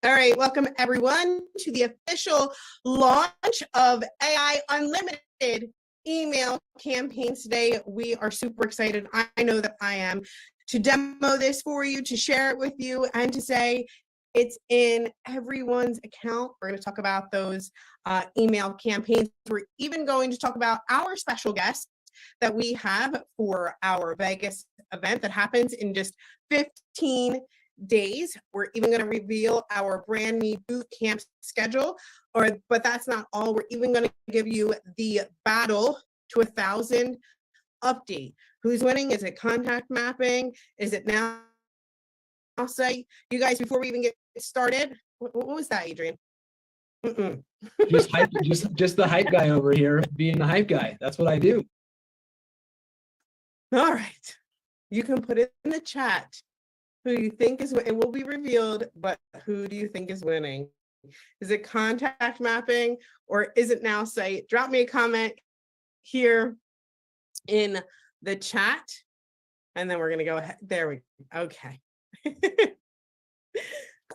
All right, welcome everyone to the official launch of AI Unlimited email campaigns today. We are super excited. I know that I am, to demo this for you, to share it with you, and to say it's in everyone's account. We're going to talk about those email campaigns. We're even going to talk about our special guest that we have for our Vegas event that happens in just 15 days. We're even going to reveal our brand new boot camp schedule, but that's not all. We're even going to give you the battle to 1,000 update. Who's winning? Is it contact mapping? Is it now site? You guys, before we even get started, what was that, Adrian? Just hype, just the hype guy over here being the hype guy. That's what I do. All right, you can put it in the chat who you think is, it will be revealed, but who do you think is winning? Is it contact mapping or is it now site? Drop me a comment here in the chat and then we're going to go ahead. There we go. Okay. That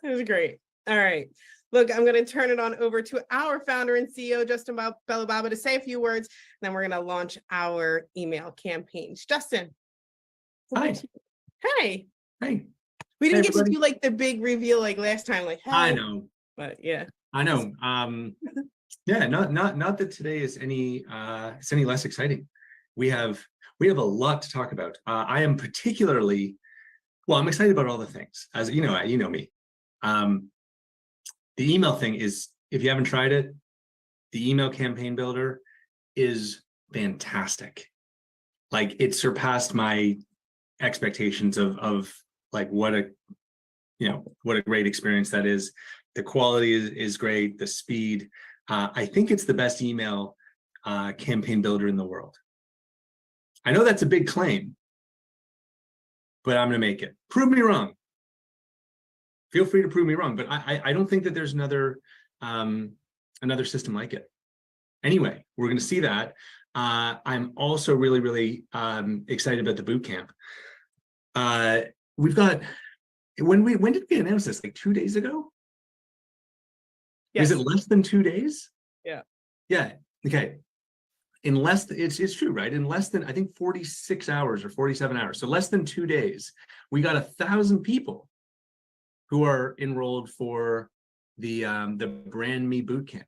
was great. All right. Look, I'm going to turn it on over to our founder and CEO, Justin Bellababa, to say a few words, and then we're going to launch our email campaigns. Justin. Hi. Hey. Hey. We didn't get to do like the big reveal like last time, like, hey. I know. But yeah. I know. Yeah, not that today is any less exciting. We have a lot to talk about. I am particularly, well, I'm excited about all the things. As you know me. The email thing is, if you haven't tried it, the email campaign builder is fantastic. Like, it surpassed my expectations of like what a great experience that is. The quality is great, the speed. I think it's the best email campaign builder in the world. I know that's a big claim, but I'm gonna make it. Prove me wrong. Feel free to prove me wrong, but I don't think that there's another system like it. Anyway, we're gonna see that. I'm also really excited about the boot camp. We've got, when did we announce this? Like 2 days ago? Yes. Is it less than 2 days? Yeah. Yeah. Okay. In less, it's true, right? In less than, I think, 46 hours or 47 hours. So less than 2 days, we got 1,000 people who are enrolled for the Brand Me Bootcamp.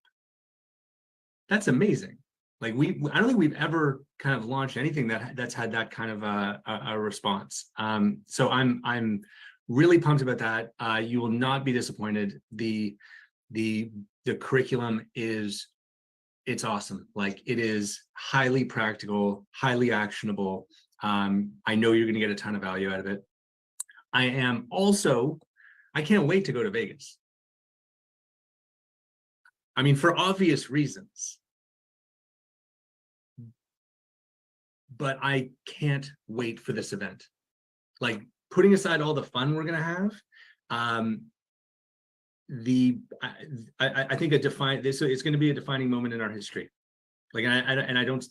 That's amazing. Like, I don't think we've ever kind of launched anything that's had that kind of a response. So I'm really pumped about that. You will not be disappointed. The curriculum it's awesome. Like, it is highly practical, highly actionable. I know you're going to get a ton of value out of it. I can't wait to go to Vegas. I mean, for obvious reasons. But I can't wait for this event. Like, putting aside all the fun we're going to have, I think it's going to be a defining moment in our history. Like, and I don't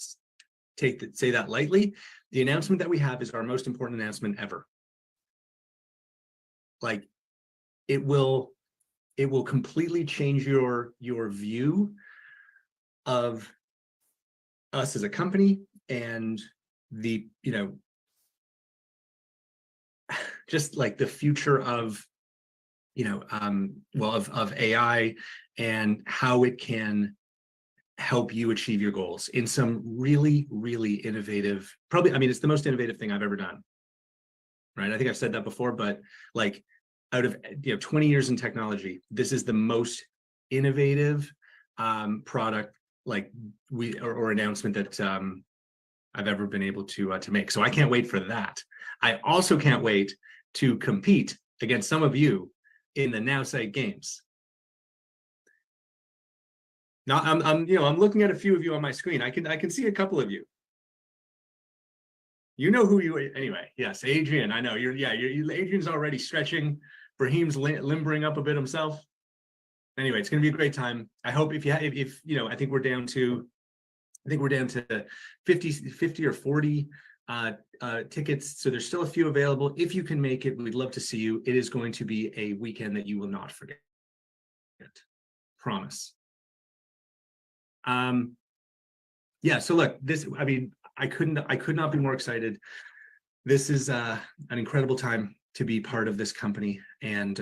say that lightly. The announcement that we have is our most important announcement ever. Like, it will completely change your view of us as a company, and just like the future of of AI and how it can help you achieve your goals in some really innovative, it's the most innovative thing I've ever done. Right? I think I've said that before, but like, out of 20 years in technology, this is the most innovative product or announcement that I've ever been able to make. So I can't wait for that. I also can't wait to compete against some of you in the Now Site games. Now I'm looking at a few of you on my screen. I can see a couple of you. You know who you are. Anyway, yes, Adrian. I know Adrian's already stretching. Brahim's limbering up a bit himself. Anyway, it's going to be a great time. I hope I think we're down to 50 or 40 tickets. So there's still a few available. If you can make it, we'd love to see you. It is going to be a weekend that you will not forget. Promise. Yeah, so look, this, I mean, I could not be more excited. This is an incredible time to be part of this company. And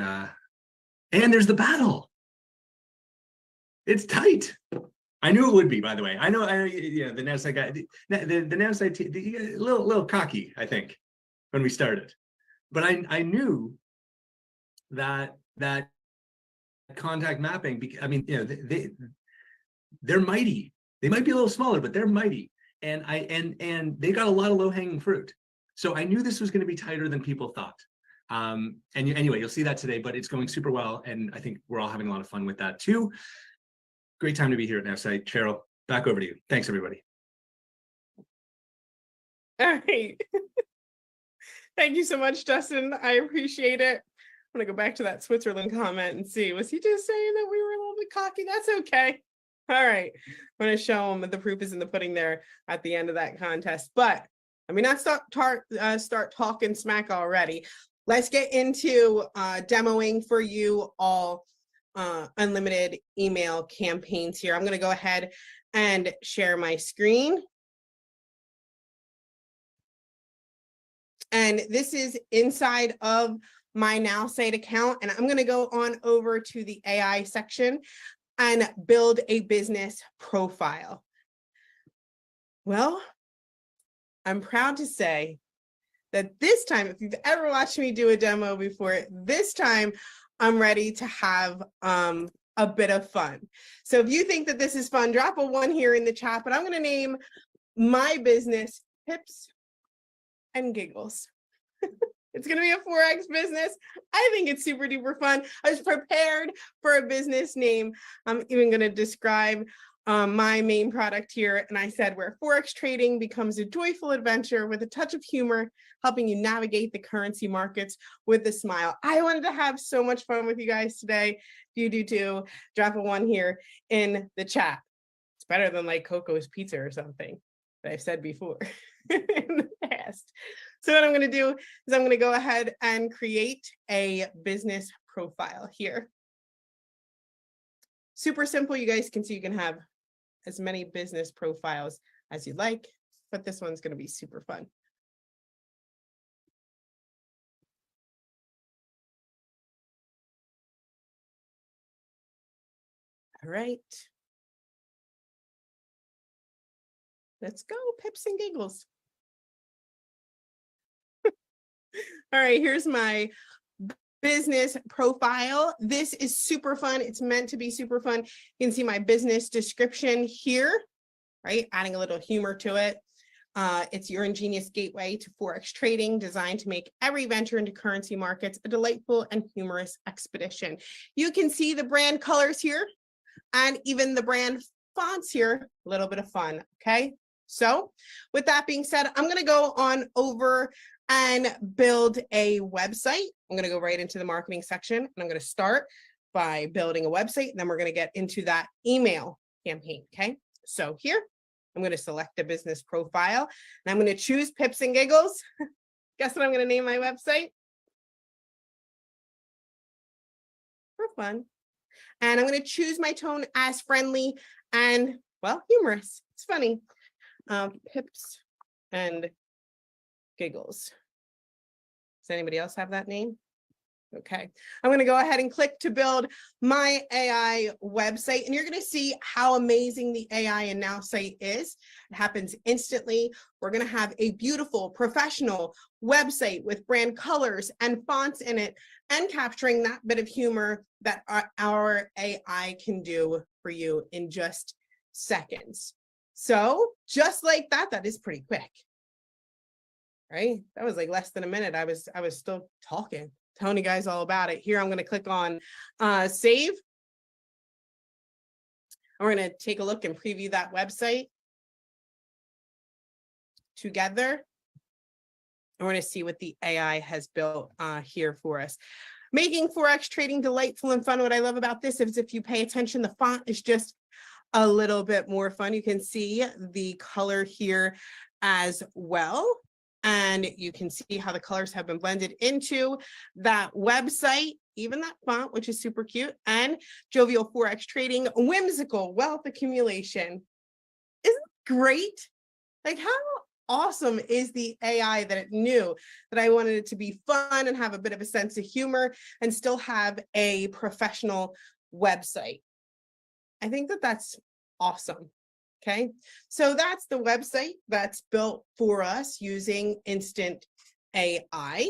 there's the battle. It's tight. I knew it would be, by the way. I know, yeah, the NASDAQ guy, the NASDAQ, a little cocky, I think, when we started. But I knew that contact mapping, I mean, you know, they're mighty. They might be a little smaller, but they're mighty. And they got a lot of low-hanging fruit. So I knew this was going to be tighter than people thought. Anyway, you'll see that today, but it's going super well. And I think we're all having a lot of fun with that too. Great time to be here at NavSite. Cheryl, back over to you. Thanks, everybody. All right. Thank you so much, Justin. I appreciate it. I'm going to go back to that Switzerland comment and see, was he just saying that we were a little bit cocky? That's okay. All right. I'm going to show him the proof is in the pudding there at the end of that contest. But let me not start talking smack already. Let's get into demoing for you all unlimited email campaigns here. I'm going to go ahead and share my screen. And this is inside of my NowSite account. And I'm going to go on over to the AI section and build a business profile. Well, I'm proud to say that this time, if you've ever watched me do a demo before, this time I'm ready to have a bit of fun. So if you think that this is fun, drop a 1 here in the chat, but I'm going to name my business Pips and Giggles. It's going to be a Forex business. I think it's super duper fun. I was prepared for a business name. I'm even going to describe my main product here. And I said, where Forex trading becomes a joyful adventure with a touch of humor, helping you navigate the currency markets with a smile. I wanted to have so much fun with you guys today. If you do too, drop a 1 here in the chat. It's better than like Coco's Pizza or something that I've said before in the past. So what I'm going to do is I'm going to go ahead and create a business profile here. Super simple. You guys can see you can have as many business profiles as you'd like, but this one's going to be super fun. All right. Let's go, Pips and Giggles. All right, here's my business profile. This is super fun. It's meant to be super fun. You can see my business description here, right? Adding a little humor to it. It's your ingenious gateway to Forex trading, designed to make every venture into currency markets a delightful and humorous expedition. You can see the brand colors here and even the brand fonts here, a little bit of fun, okay? So with that being said, I'm gonna go on over and build a website. I'm going to go right into the marketing section, and I'm going to start by building a website, and then we're going to get into that email campaign. Okay, so here I'm going to select a business profile, and I'm going to choose Pips and Giggles. Guess what I'm going to name my website? For fun. And I'm going to choose my tone as friendly and, well, humorous. It's funny. Pips and Giggles. Does anybody else have that name? Okay, I'm going to go ahead and click to build my AI website, and you're going to see how amazing the AI in NowSite is. It happens instantly. We're going to have a beautiful professional website with brand colors and fonts in it, and capturing that bit of humor that our AI can do for you in just seconds. So just like that, that is pretty quick. Right? That was like less than a minute. I was still talking, telling you guys all about it. Here, I'm going to click on save. And we're going to take a look and preview that website together. And we're going to see what the AI has built here for us. Making Forex trading delightful and fun. What I love about this is if you pay attention, the font is just a little bit more fun. You can see the color here as well. And you can see how the colors have been blended into that website, even that font, which is super cute, and jovial Forex trading, whimsical wealth accumulation. Isn't it great? Like, how awesome is the AI that it knew that I wanted it to be fun and have a bit of a sense of humor and still have a professional website? I think that that's awesome. Okay, so that's the website that's built for us using instant AI,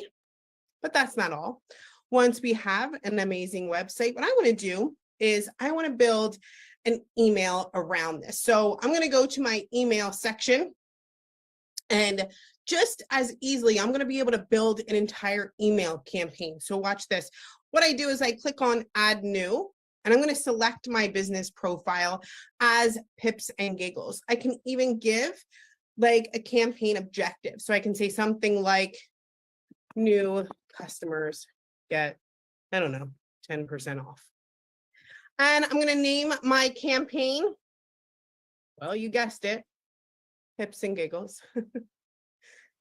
but that's not all. Once we have an amazing website, what I want to do is I want to build an email around this. So I'm going to go to my email section, and just as easily, I'm going to be able to build an entire email campaign. So watch this. What I do is I click on Add New, and I'm going to select my business profile as Pips and Giggles. I can even give like a campaign objective. So I can say something like, new customers get, I don't know, 10% off. And I'm going to name my campaign, well, you guessed it, Pips and Giggles.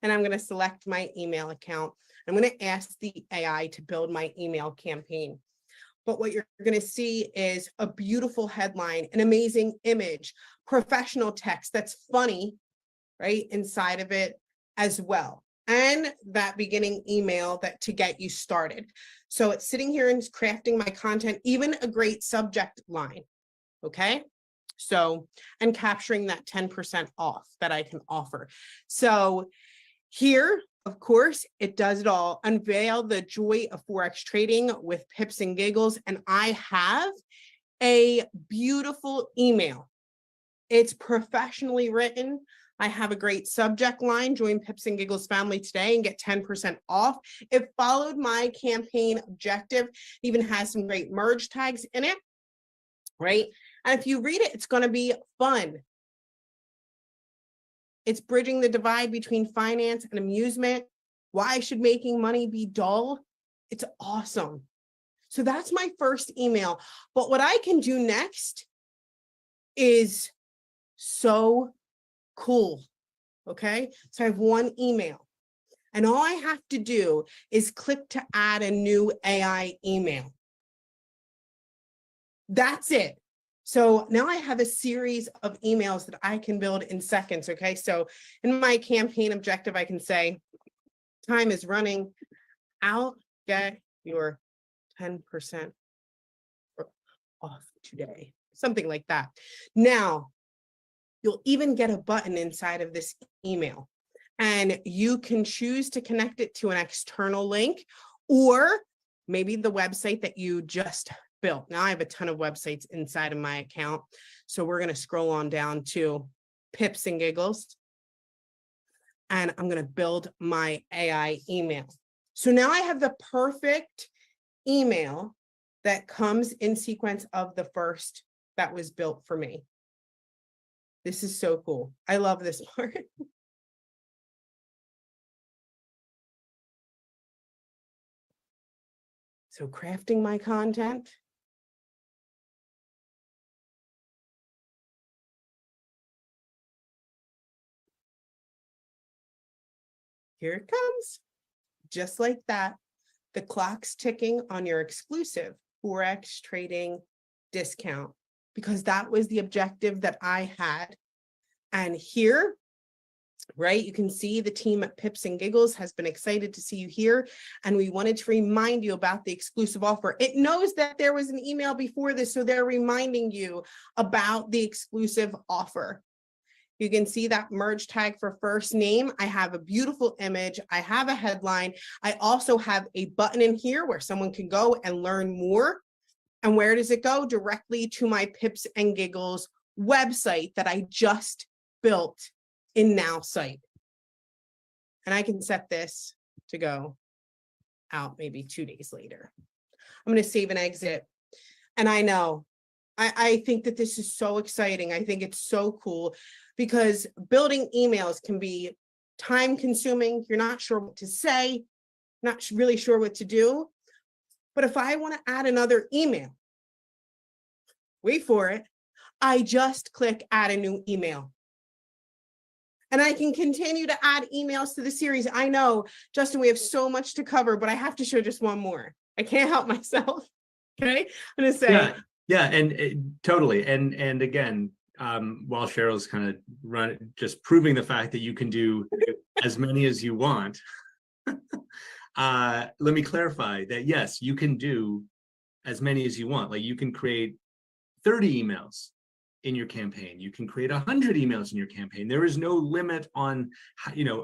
And I'm going to select my email account. I'm going to ask the AI to build my email campaign. But what you're going to see is a beautiful headline, an amazing image, professional text that's funny, right, inside of it as well. And that beginning email that to get you started. So it's sitting here and crafting my content, even a great subject line. Okay. So, and capturing that 10% off that I can offer. So here, of course, it does it all. Unveil the joy of Forex trading with Pips and Giggles. And I have a beautiful email. It's professionally written. I have a great subject line, join Pips and Giggles family today and get 10% off. It followed my campaign objective, even has some great merge tags in it, right? And if you read it, it's going to be fun. It's bridging the divide between finance and amusement. Why should making money be dull? It's awesome. So that's my first email. But what I can do next is so cool. Okay, so I have one email, and all I have to do is click to add a new AI email. That's it. So now I have a series of emails that I can build in seconds. Okay, so in my campaign objective, I can say, time is running out, get your 10% off today, something like that. Now, you'll even get a button inside of this email, and you can choose to connect it to an external link or maybe the website that you just built. Now I have a ton of websites inside of my account. So we're going to scroll on down to Pips and Giggles, and I'm going to build my AI email. So now I have the perfect email that comes in sequence of the first that was built for me. This is so cool. I love this part. So crafting my content. Here it comes. Just like that, the clock's ticking on your exclusive Forex trading discount, because that was the objective that I had. And here, right, you can see the team at Pips and Giggles has been excited to see you here. And we wanted to remind you about the exclusive offer. It knows that there was an email before this, so they're reminding you about the exclusive offer. You can see that merge tag for first name. I have a beautiful image. I have a headline. I also have a button in here where someone can go and learn more. And where does it go? Directly to my Pips and Giggles website that I just built in Now site. And I can set this to go out maybe 2 days later. I'm going to save and exit. And I know, I think that this is so exciting. I think it's so cool because building emails can be time consuming. You're not sure what to say, not really sure what to do. But if I want to add another email, wait for it, I just click add a new email. And I can continue to add emails to the series. I know, Justin, we have so much to cover, but I have to show just one more. I can't help myself. Okay, I'm gonna say. Yeah, and totally. And again, while Cheryl's kind of just proving the fact that you can do as many as you want, let me clarify that yes, you can do as many as you want. Like you can create 30 emails in your campaign. You can create 100 emails in your campaign. There is no limit on,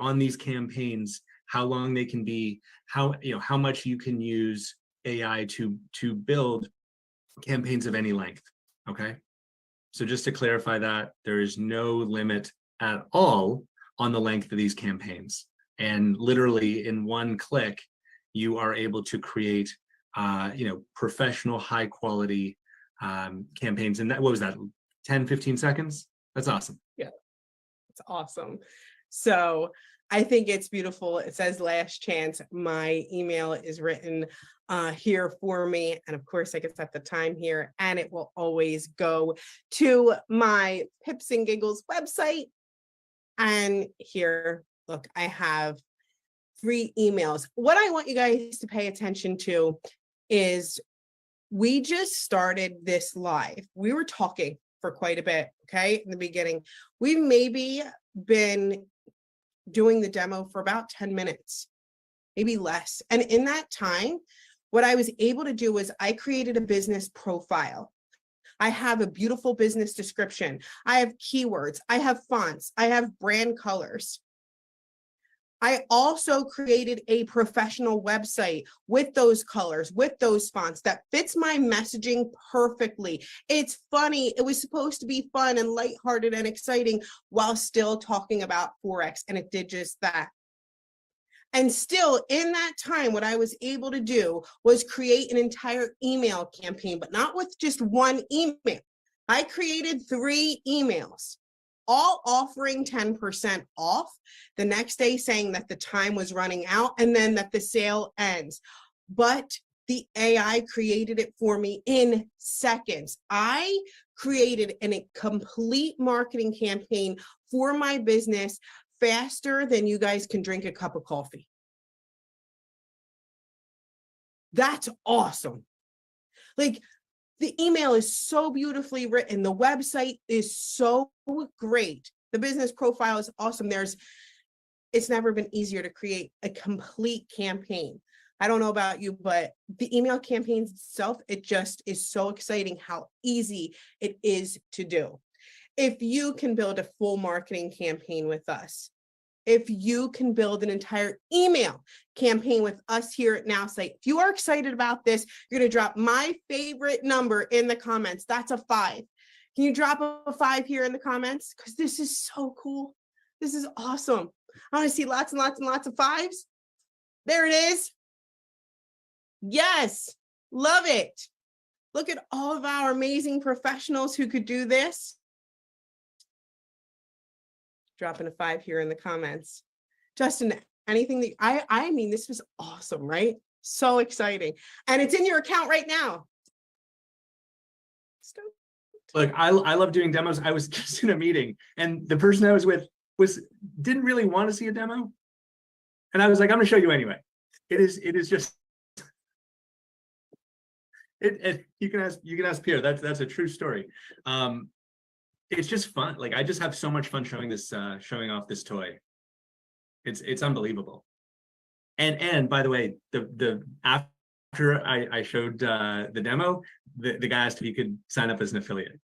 on these campaigns, how long they can be, how much you can use AI to build campaigns of any length. Okay. So just to clarify that, there is no limit at all on the length of these campaigns. And literally in one click, you are able to create, professional, high quality campaigns. And that, what was that? 10, 15 seconds. That's awesome. Yeah, it's awesome. So I think it's beautiful. It says last chance. My email is written here for me. And of course I can set the time here and it will always go to my Pips and Giggles website. And here, look, I have 3 emails. What I want you guys to pay attention to is we just started this live. We were talking for quite a bit, okay, in the beginning. We've maybe been doing the demo for about 10 minutes, maybe less. And in that time, what I was able to do was I created a business profile. I have a beautiful business description. I have keywords. I have fonts. I have brand colors. I also created a professional website with those colors, with those fonts that fits my messaging perfectly. It's funny. It was supposed to be fun and lighthearted and exciting while still talking about Forex, and it did just that. And still in that time, what I was able to do was create an entire email campaign, but not with just one email. I created 3 emails, all offering 10% off, the next day saying that the time was running out and then that the sale ends. But the AI created it for me in seconds. I created a complete marketing campaign for my business faster than you guys can drink a cup of coffee. That's awesome. Like, the email is so beautifully written. The website is so great. The business profile is awesome. It's never been easier to create a complete campaign. I don't know about you, but the email campaigns itself, it just is so exciting how easy it is to do. If you can build a full marketing campaign with us, if you can build an entire email campaign with us here at NowSite, if you are excited about this, you're going to drop my favorite number in the comments. That's a 5. Can you drop a 5 here in the comments? Because this is so cool. This is awesome. I want to see lots and lots and lots of 5s. There it is. Yes, love it. Look at all of our amazing professionals who could do this. Dropping a 5 here in the comments. Justin, anything that I mean, this was awesome, right? So exciting. And it's in your account right now. Look, I love doing demos. I was just in a meeting and the person I was with didn't really want to see a demo. And I was like, I'm gonna show you anyway. It is just you can ask Pierre. That's a true story. It's just fun. Like I just have so much fun showing off this toy. It's unbelievable. And by the way, the after I showed the demo, the guy asked if he could sign up as an affiliate.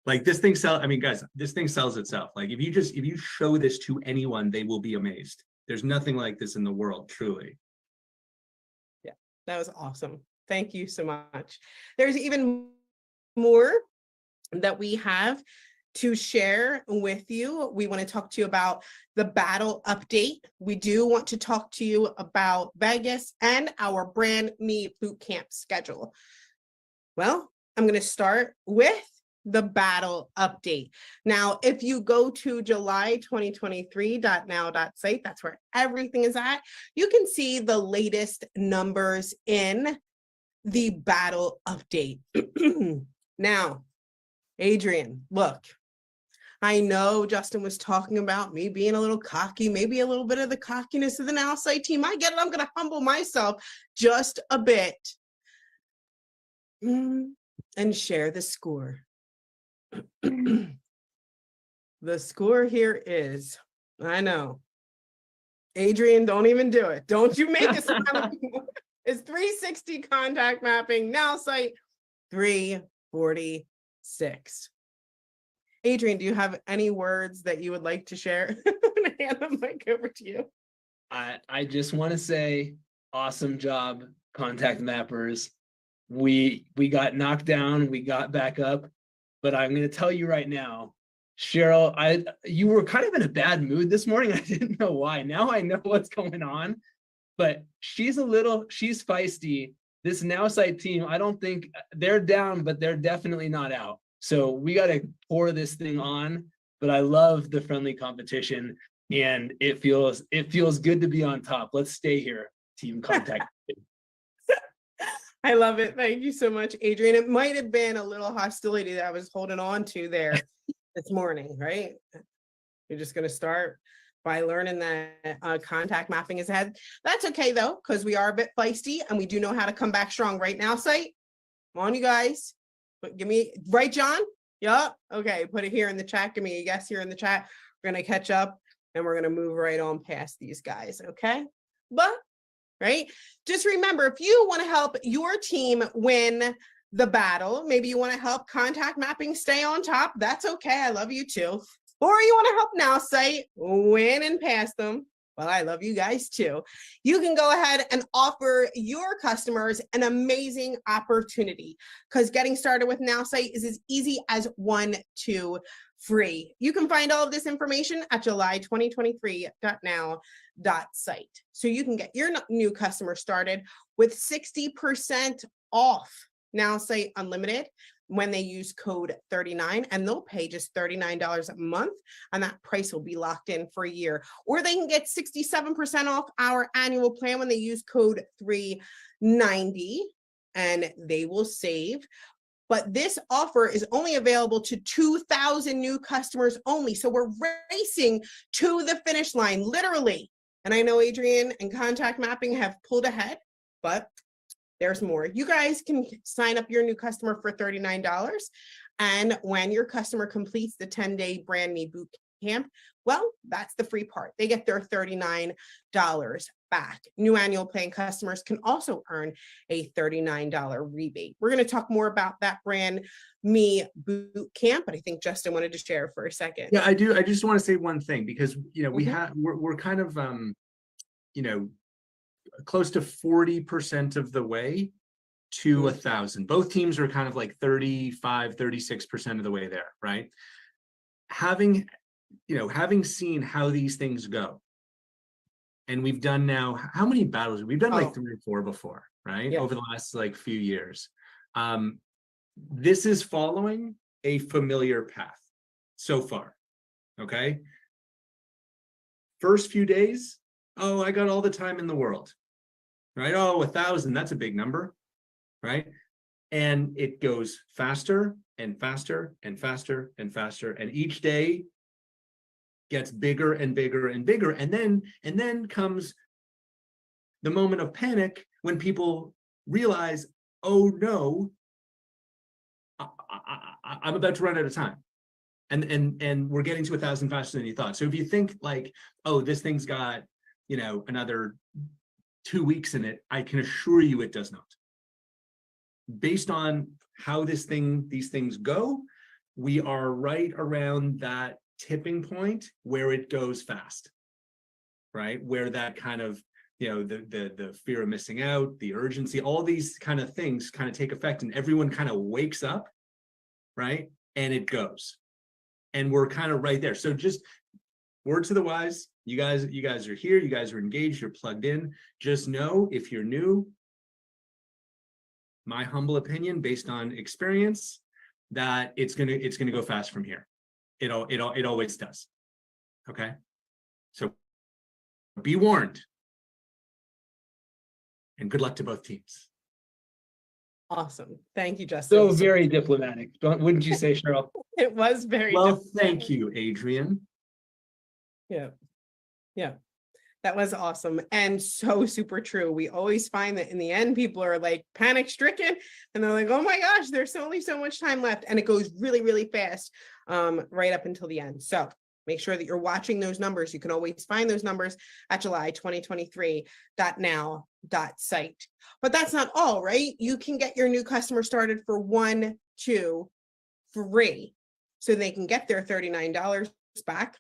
Like this thing guys, this thing sells itself. Like if you show this to anyone, they will be amazed. There's nothing like this in the world, truly. Yeah, that was awesome. Thank you so much. There's even more that we have to share with you. We want to talk to you about the battle update. We do want to talk to you about Vegas and our brand me bootcamp schedule. Well, I'm going to start with the battle update. Now, if you go to July2023.now.site, that's where everything is at. You can see the latest numbers in the battle update. Now, Adrian, look, I know Justin was talking about me being a little cocky, maybe a little bit of the cockiness of the Now Site team. I get it. I'm going to humble myself just a bit and share the score. The score here is, I know, Adrian, don't even do it. Don't you make it. It's 360 contact mapping, Now Site 346. Adrian, do you have any words that you would like to share? I'm gonna hand the mic over to you. I just want to say, awesome job, contact mappers. We got knocked down, we got back up, but I'm going to tell you right now, Cheryl, you were kind of in a bad mood this morning. I didn't know why. Now I know what's going on, but she's feisty. This Now Site team, I don't think they're down, but they're definitely not out. So we got to pour this thing on, but I love the friendly competition and it feels good to be on top. Let's stay here, team contact. I love it. Thank you so much, Adrian. It might have been a little hostility that I was holding on to there this morning, right? You're just going to start by learning that contact mapping is ahead. That's okay though, because we are a bit feisty and we do know how to come back strong. Right Now Site, come on, you guys. But give me, right, John? Yup. Okay, put it here in the chat. Give me a yes here in the chat. We're going to catch up and we're going to move right on past these guys, okay? But, right? Just remember, if you want to help your team win the battle, maybe you want to help contact mapping stay on top, that's okay. I love you too. Or you want to help Now Site win and pass them, well, I love you guys too. You can go ahead and offer your customers an amazing opportunity because getting started with Now Site is as easy as 1, 2, free. You can find all of this information at july2023.now.site. So you can get your new customer started with 60% off Now Site Unlimited when they use code 39, and they'll pay just $39 a month, and that price will be locked in for a year. Or they can get 67% off our annual plan when they use code 390, and they will save. But this offer is only available to 2,000 new customers only. So we're racing to the finish line, literally. And I know Adrian and Contact Mapping have pulled ahead, but there's more. You guys can sign up your new customer for $39. And when your customer completes the 10-day Brand Me Boot Camp, well, that's the free part. They get their $39 back. New annual plan customers can also earn a $39 rebate. We're going to talk more about that Brand Me Boot Camp, but I think Justin wanted to share for a second. Yeah, I do. I just want to say one thing because, you know, we're kind of, you know, close to 40% of the way to 1,000. Both teams are kind of like 35, 36% of the way there, right? Having seen how these things go, and we've done now, how many battles? We've done like 3 or 4 before, right? Yeah. Over the last like few years. This is following a familiar path so far, okay? First few days, oh, I got all the time in the world, right? Oh, 1,000, that's a big number, right? And it goes faster and faster and faster and faster. And each day gets bigger and bigger and bigger. And then comes the moment of panic when people realize, oh no, I'm about to run out of time. And we're getting to 1,000 faster than you thought. So if you think like, oh, this thing's got, you know, another 2 weeks in it, I can assure you it does not. Based on how these things go, we are right around that tipping point where it goes fast, right? Where that kind of, you know, the fear of missing out, the urgency, all these kind of things kind of take effect and everyone kind of wakes up, right? And it goes. And we're kind of right there. So just word to the wise, you guys are here, you guys are engaged, you're plugged in. Just know if you're new, my humble opinion based on experience, that it's gonna go fast from here. It always does. Okay. So be warned. And good luck to both teams. Awesome. Thank you, Justin. So very diplomatic. Wouldn't you say, Cheryl? It was very Well, diplomatic. thank you, Adrian. Yeah. Yeah. That was awesome. And so super true. We always find that in the end, people are like panic stricken and they're like, oh my gosh, there's only so much time left. And it goes really, really fast right up until the end. So make sure that you're watching those numbers. You can always find those numbers at July2023.now.site. But that's not all, right? You can get your new customer started for 1, 2, free. So they can get their $39 back.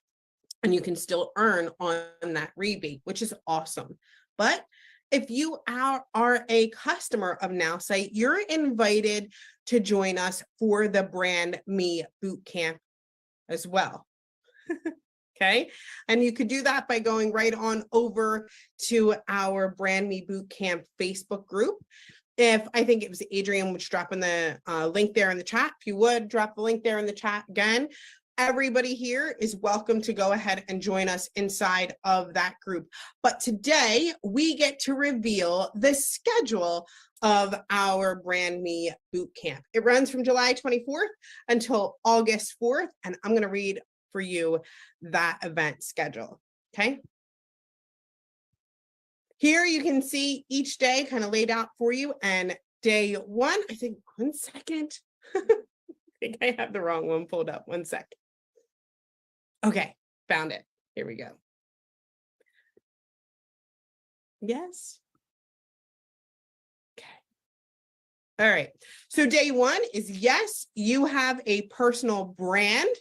And you can still earn on that rebate, which is awesome. But if you are a customer of NowSite, you're invited to join us for the Brand Me Bootcamp as well. Okay, and you could do that by going right on over to our Brand Me Bootcamp Facebook group. If I think it was Adrian, which dropping the link there in the chat. If you would drop the link there in the chat again. Everybody here is welcome to go ahead and join us inside of that group. But today we get to reveal the schedule of our Brand Me Bootcamp. It runs from July 24th until August 4th, and I'm going to read for you that event schedule. Okay. Here you can see each day kind of laid out for you. And day 1, I think, 1 second. I think I have the wrong one pulled up. 1 second. Okay, found it. Here we go. Yes. Okay. All right. So day 1 is yes, you have a personal brand.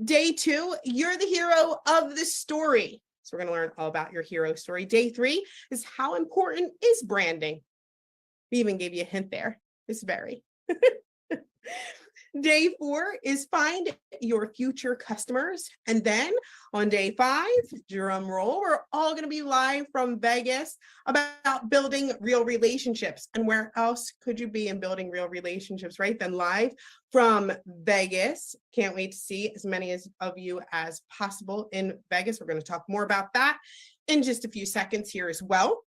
Day 2, you're the hero of the story. So we're going to learn all about your hero story. Day 3 is how important is branding? We even gave you a hint there. It's very. Day 4 is find your future customers. And then on day 5, drum roll, we're all going to be live from Vegas about building real relationships. And where else could you be in building real relationships, right? Then live from Vegas. Can't wait to see as many of you as possible in Vegas. We're going to talk more about that in just a few seconds here as well.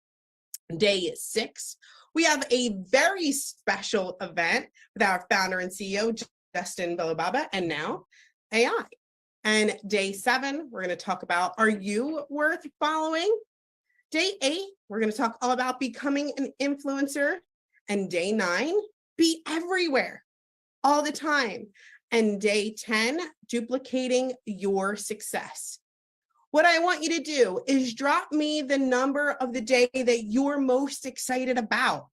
Day 6. We have a very special event with our founder and CEO, Justin Bilibaba, and now AI. And day 7, we're going to talk about, are you worth following? Day 8, we're going to talk all about becoming an influencer. And day 9, be everywhere, all the time. And day 10, duplicating your success. What I want you to do is drop me the number of the day that you're most excited about.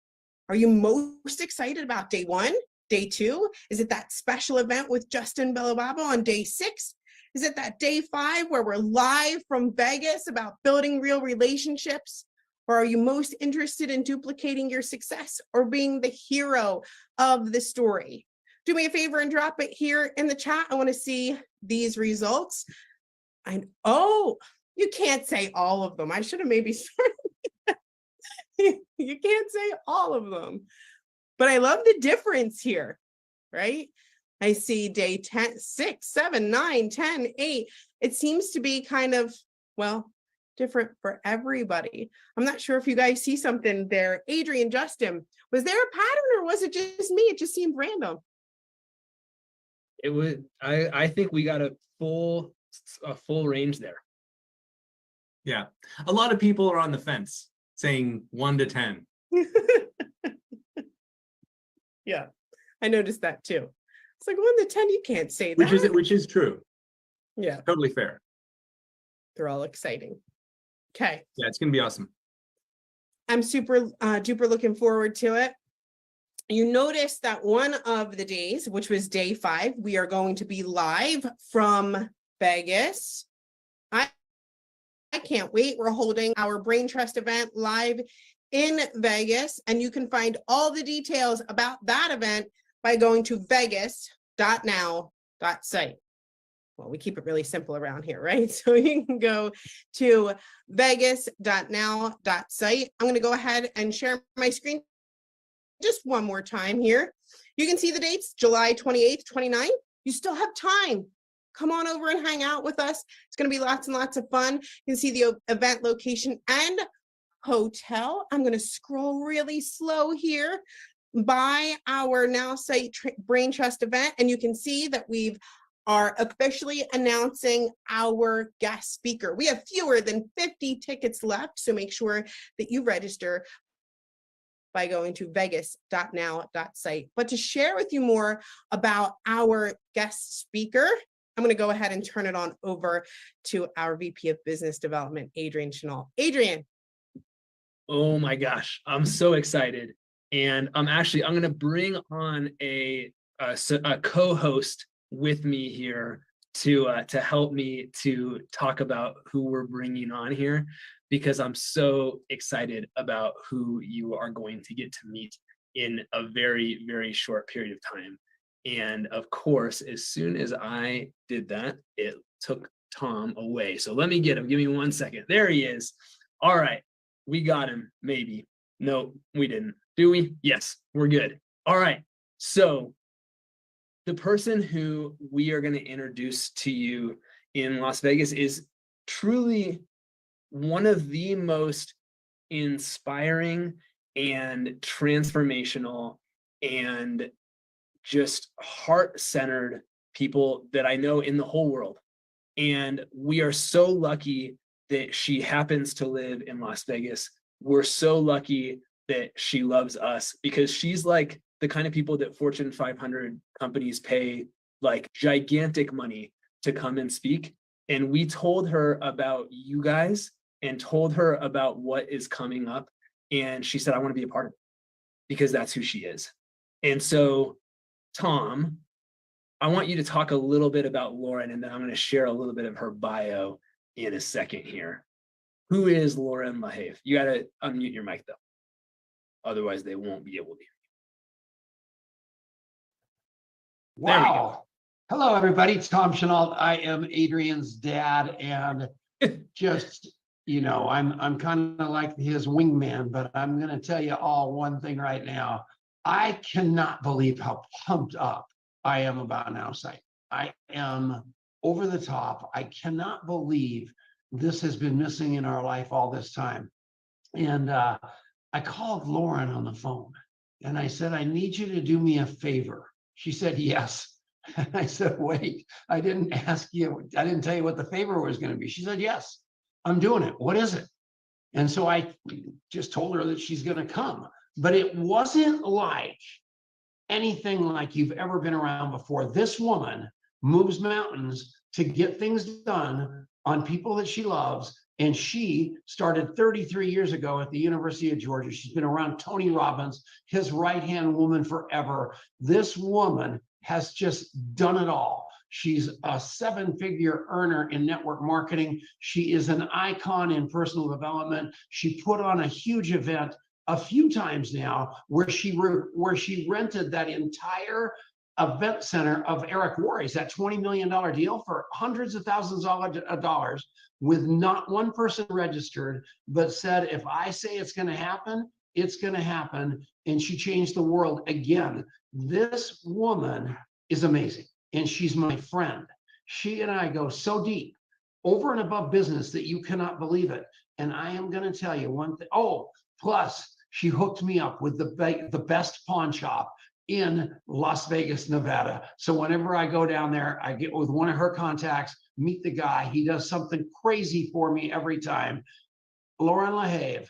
Are you most excited about day 1, day 2? Is it that special event with Justin Bilibaba on day 6? Is it that day 5 where we're live from Vegas about building real relationships? Or are you most interested in duplicating your success or being the hero of the story? Do me a favor and drop it here in the chat. I want to see these results. Oh, you can't say all of them. I should have maybe started. You can't say all of them, but I love the difference here, right? I see day 10, 6, 7, 9, 10, 8. It seems to be kind of, well, different for everybody. I'm not sure if you guys see something there. Adrian, Justin, was there a pattern or was it just me? It just seemed random. It would, I think we got a full range there. Yeah. A lot of people are on the fence saying 1 to 10. Yeah, I noticed that too. It's like 1 to 10, you can't say that. Which is true. Yeah. Totally fair. They're all exciting. Okay. Yeah, it's going to be awesome. I'm super duper looking forward to it. You notice that one of the days, which was day 5, we are going to be live from Vegas. I can't wait. We're holding our Brain Trust event live in Vegas, and you can find all the details about that event by going to vegas.now.site. Well, we keep it really simple around here, right? So you can go to vegas.now.site. I'm going to go ahead and share my screen just one more time here. You can see the dates, July 28th, 29th. You still have time. Come on over and hang out with us. It's going to be lots and lots of fun. You can see the event location and Hotel. I'm going to scroll really slow here by our Now Site Brain Trust event, and you can see that we are officially announcing our guest speaker. We have fewer than 50 tickets left, so make sure that you register by going to vegas.now.site. But to share with you more about our guest speaker, I'm going to go ahead and turn it on over to our VP of Business Development, Adrian Chenal. Adrian. Oh my gosh, I'm so excited. And I'm going to bring on a co-host with me here to help me to talk about who we're bringing on here, because I'm so excited about who you are going to get to meet in a very, very short period of time. And of course, as soon as I did that, it took Tom away. So let me get him. Give me 1 second. There he is. All right. We got him. Maybe. No, we didn't. Do we? Yes, we're good. All right. So the person who we are going to introduce to you in Las Vegas is truly one of the most inspiring and transformational and just heart-centered people that I know in the whole world. And we are so lucky that she happens to live in Las Vegas. We're so lucky that she loves us, because she's like the kind of people that Fortune 500 companies pay like gigantic money to come and speak. And we told her about you guys and told her about what is coming up. And she said, I want to be a part of it, because that's who she is. And so, Tom, I want you to talk a little bit about Lauren, and then I'm going to share a little bit of her bio in a second here. Who is Lauren LaHave? You got to unmute your mic, though. Otherwise, they won't be able to hear you. Wow. Hello, everybody. It's Tom Chenal. I am Adrian's dad, and just, you know, I'm kind of like his wingman, but I'm going to tell you all one thing right now. I cannot believe how pumped up I am about Now Site. I am over the top. I cannot believe this has been missing in our life all this time. And I called Lauren on the phone and I said, I need you to do me a favor. She said, yes. And I said, wait, I didn't ask you. I didn't tell you what the favor was going to be. She said, yes, I'm doing it. What is it? And so I just told her that she's going to come. But it wasn't like anything like you've ever been around before. This woman moves mountains to get things done on people that she loves. And she started 33 years ago at the University of Georgia. She's been around Tony Robbins, his right-hand woman forever. This woman has just done it all. She's a 7-figure earner in network marketing. She is an icon in personal development. She put on a huge event a few times now where she rented that entire event center of Eric Worre's, that $20 million deal, for hundreds of thousands of dollars, with not one person registered, but said, if I say it's going to happen, it's going to happen. And she changed the world again. This woman is amazing. And she's my friend. She and I go so deep, over and above business, that you cannot believe it. And I am going to tell you one thing. Oh, plus she hooked me up with the best pawn shop in Las Vegas, Nevada. So whenever I go down there, I get with one of her contacts, meet the guy. He does something crazy for me every time. Lauren LaHave,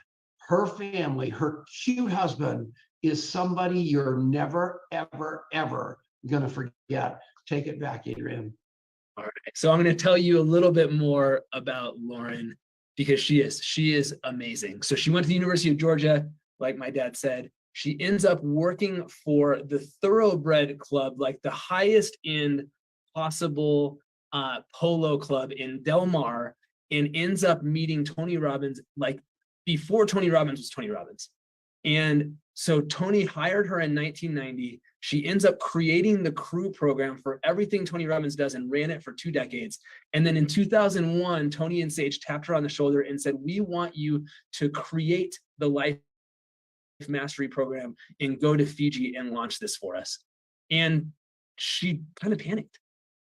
her family, her cute husband is somebody you're never, ever, ever going to forget. Take it back, Adrian. All right. So I'm going to tell you a little bit more about Lauren, because she is amazing. So she went to the University of Georgia, like my dad said. She ends up working for the Thoroughbred Club, like the highest end possible polo club in Del Mar, and ends up meeting Tony Robbins like before Tony Robbins was Tony Robbins. And so Tony hired her in 1990. She ends up creating the crew program for everything Tony Robbins does and ran it for 2 decades. And then in 2001, Tony and Sage tapped her on the shoulder and said, we want you to create the Life Mastery program and go to Fiji and launch this for us. And she kind of panicked.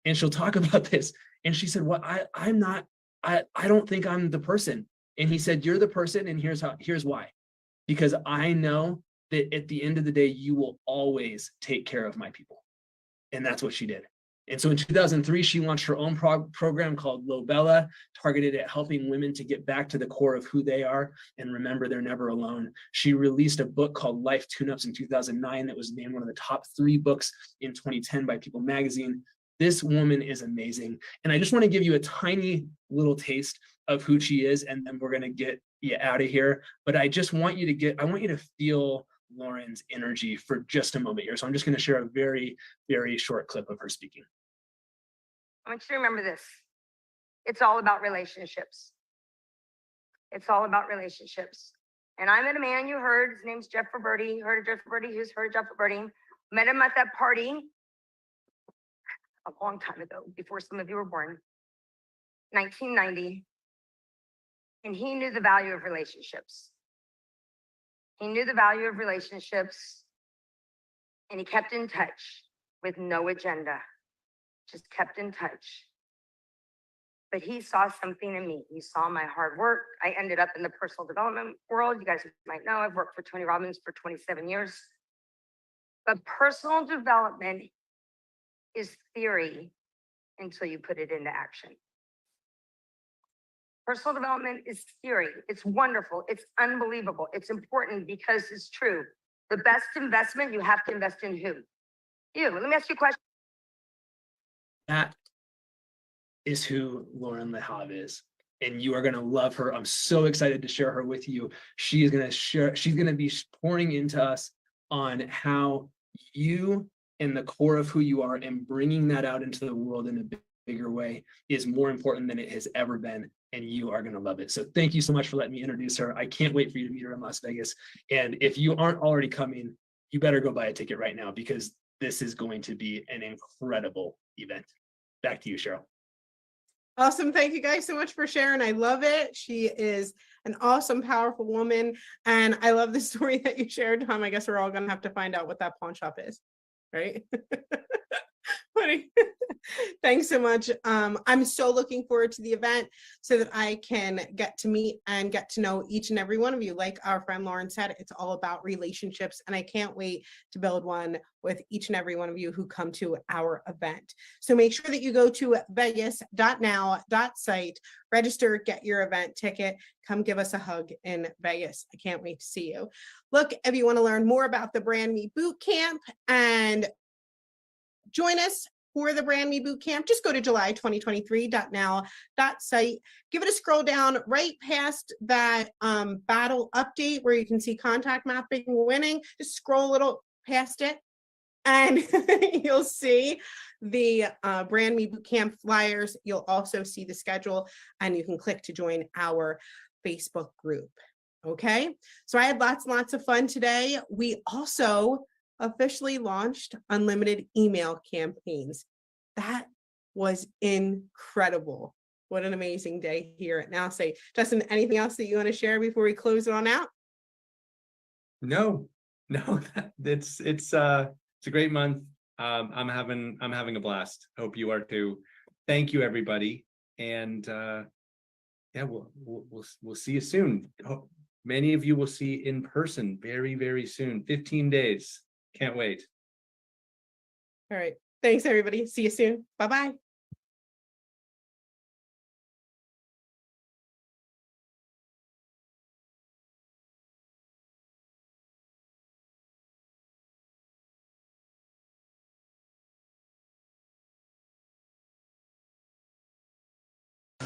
And she'll talk about this. And she said, well, I don't think I'm the person. And he said, you're the person, and here's why. Because I know that at the end of the day, you will always take care of my people. And that's what she did. And so in 2003, she launched her own program called Lobella, targeted at helping women to get back to the core of who they are and remember they're never alone. She released a book called Life Tune-Ups in 2009 that was named one of the top 3 books in 2010 by People magazine. This woman is amazing. And I just want to give you a tiny little taste of who she is, and then we're going to get you out of here. But I just want you to feel Lauren's energy for just a moment here. So I'm just going to share a very, very short clip of her speaking. I want you to remember this. It's all about relationships. It's all about relationships. And I met a man you heard, his name's Jeff Roberti. Heard of Jeff Roberti? Who's heard of Jeff Roberti? Met him at that party a long time ago, before some of you were born, 1990. And he knew the value of relationships. He knew the value of relationships, and he kept in touch with no agenda, just kept in touch. But he saw something in me. He saw my hard work. I ended up in the personal development world. You guys might know I've worked for Tony Robbins for 27 years. But personal development is theory until you put it into action. Personal development is theory. It's wonderful. It's unbelievable. It's important because it's true. The best investment, you have to invest in who? You. Let me ask you a question. That is who Lauren LeHave is. And you are going to love her. I'm so excited to share her with you. She's going to be pouring into us on how you and the core of who you are and bringing that out into the world in a bigger way is more important than it has ever been. And you are going to love it. So thank you so much for letting me introduce her. I can't wait for you to meet her in Las Vegas. And if you aren't already coming, you better go buy a ticket right now, because this is going to be an incredible event. Back to you, Cheryl. Awesome. Thank you guys so much for sharing. I love it. She is an awesome, powerful woman. And I love the story that you shared, Tom. I guess we're all going to have to find out what that pawn shop is, right? Funny. Thanks so much. I'm so looking forward to the event so that I can get to meet and get to know each and every one of you. Like our friend Lauren said, it's all about relationships, and I can't wait to build one with each and every one of you who come to our event. So make sure that you go to vegas.now.site, register, get your event ticket, come give us a hug in Vegas. I can't wait to see you. Look, if you want to learn more about the Brand Me Bootcamp and join us for the Brand Me Bootcamp, just go to july2023.now.site. Give it a scroll down right past that battle update where you can see contact mapping winning. Just scroll a little past it, and you'll see the Brand Me Bootcamp flyers. You'll also see the schedule, and you can click to join our Facebook group. Okay, so I had lots and lots of fun today. We also officially launched unlimited email campaigns. That was incredible. What an amazing day here at Now Say. Justin, anything else that you want to share before we close it on out? No, it's a great month. I'm having a blast. Hope you are too. Thank you, everybody. And yeah, we'll see you soon. Many of you will see in person very, very soon. 15 days. Can't wait. All right. Thanks, everybody. See you soon. Bye-bye.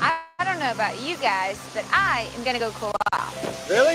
I don't know about you guys, but I am gonna go cool off. Really?